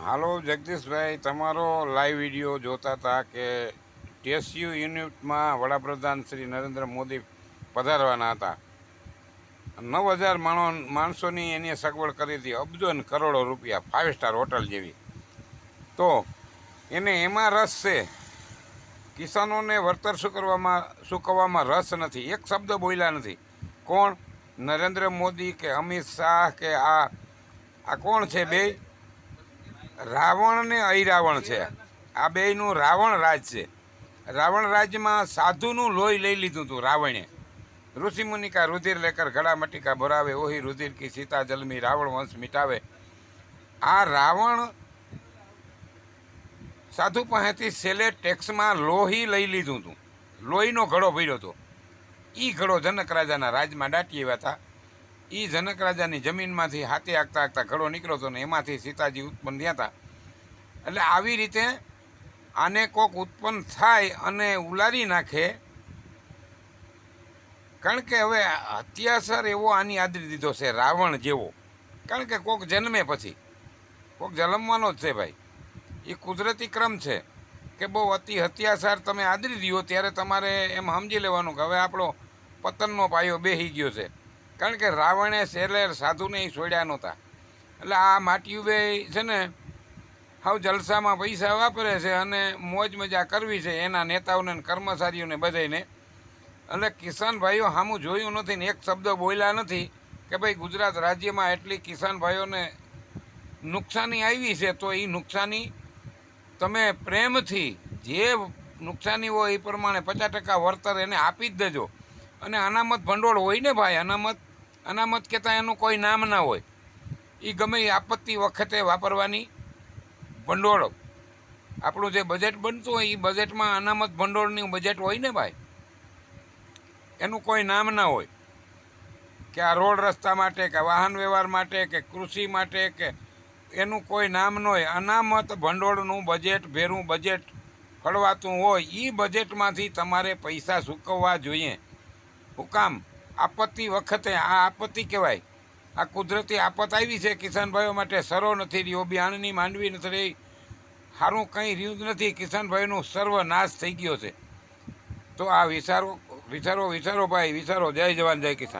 હાલો જગદીશભાઈ, તમારો live video જોતા હતા કે ટીએસયુ યુનિટમાં વડાપ્રધાન શ્રી નરેન્દ્ર મોદી પધારવાના હતા. 9,000 માણસોની એની સગવડ કરી હતી, અબજો ને કરોડો રૂપિયા, 5 સ્ટાર હોટલ જેવી. તો એને એમાં રસ છે, કિસાનોને વળતર ચૂકવવામાં રસ નથી. એક શબ્દ બોલ્યા નથી. કોણ? નરેન્દ્ર મોદી કે અમિત શાહ કે આ કોણ છે? બે રાવણ ને અહિરાવણ છે. આ બેયનું રાવણ રાજ છે. રાવણ રાજ્યમાં સાધુનું લોહી લઈ લીધું હતું રાવણે. ઋષિમુનિ કા રુધિર લેકર ઘડા મટીકા ભરાવે, ઓહી રુધિર કી સીતા જલમી, રાવણ વંશ મિટાવે. આ રાવણ સાધુ પાસેથી છેલ્લે ટેક્સમાં લોહી લઈ લીધું હતું. લોહીનો ઘડો ભર્યો હતો. એ ઘડો જનક રાજાના રાજમાં દાટી આવ્યા હતા. એ જનક રાજાની જમીનમાંથી હાથે આગતા આગતા ઘડો નીકળ્યો હતો ને એમાંથી સીતાજી ઉત્પન્ન થયા હતા. એટલે આવી રીતે આને કોક ઉત્પન્ન થાય અને ઉલારી નાખે. કારણ કે હવે અત્યાસર એવો આની આદરી દીધો છે રાવણ જેવો. કારણ કે કોક જન્મે પછી કોક જન્મવાનો જ છે ભાઈ. એ કુદરતી ક્રમ છે કે બહુ અતિ અત્યાચાર તમે આદરી દો ત્યારે તમારે એમ સમજી લેવાનું કે હવે આપણો પતનનો પાયો બેસી ગયો છે. કારણ કે રાવણે શેલેર સાધુને એ છોડ્યા નહોતા. એટલે આ માટીયુબે છે ને હાવ જલસામાં પૈસા વાપરે છે અને મોજ મજા કરવી છે એના નેતાઓને કર્મચારીઓને બધાને. એટલે કિસાન ભાઈઓ સામું જોયું નથી ને એક શબ્દ બોલ્યા નથી કે ભાઈ ગુજરાત રાજ્યમાં એટલી કિસાન ભાઈઓને નુકસાની આવી છે તો એ નુકસાની તમે પ્રેમથી જે નુકસાની હોય એ પ્રમાણે 50% વળતર એને આપી જ દેજો. અને અનામત ભંડોળ હોય ને ભાઈ, અનામત કહેતા એનું કોઈ નામ ના હોય. એ ગમે એ આપત્તિ વખતે વાપરવાની ભંડોળ. આપણું જે બજેટ બનતું હોય એ બજેટમાં અનામત ભંડોળનું બજેટ હોય ને ભાઈ. એનું કોઈ નામ ના હોય કે આ રોડ રસ્તા માટે કે વાહન વ્યવહાર માટે કે કૃષિ માટે કે એનું કોઈ નામ ન હોય. અનામત ભંડોળનું બજેટ ભેરું બજેટ ફળવાતું હોય. એ બજેટમાંથી તમારે પૈસા ચૂકવવા જોઈએ. હું કામ? આપત્તિ વખતે. આ આપત્તિ કહેવાય. આ કુદરતી આફત આવી છે કિસાન ભાઈઓ માટે. સરો નથી રહ્યો, બિયાણની માંડવી નથી રહી, સારું કંઈ રહ્યું જ નથી. કિસાન ભાઈનું સર્વનાશ થઈ ગયો છે. તો આ વિચારો વિચારો વિચારો ભાઈ, વિચારો. જય જવાન જય કિસાન.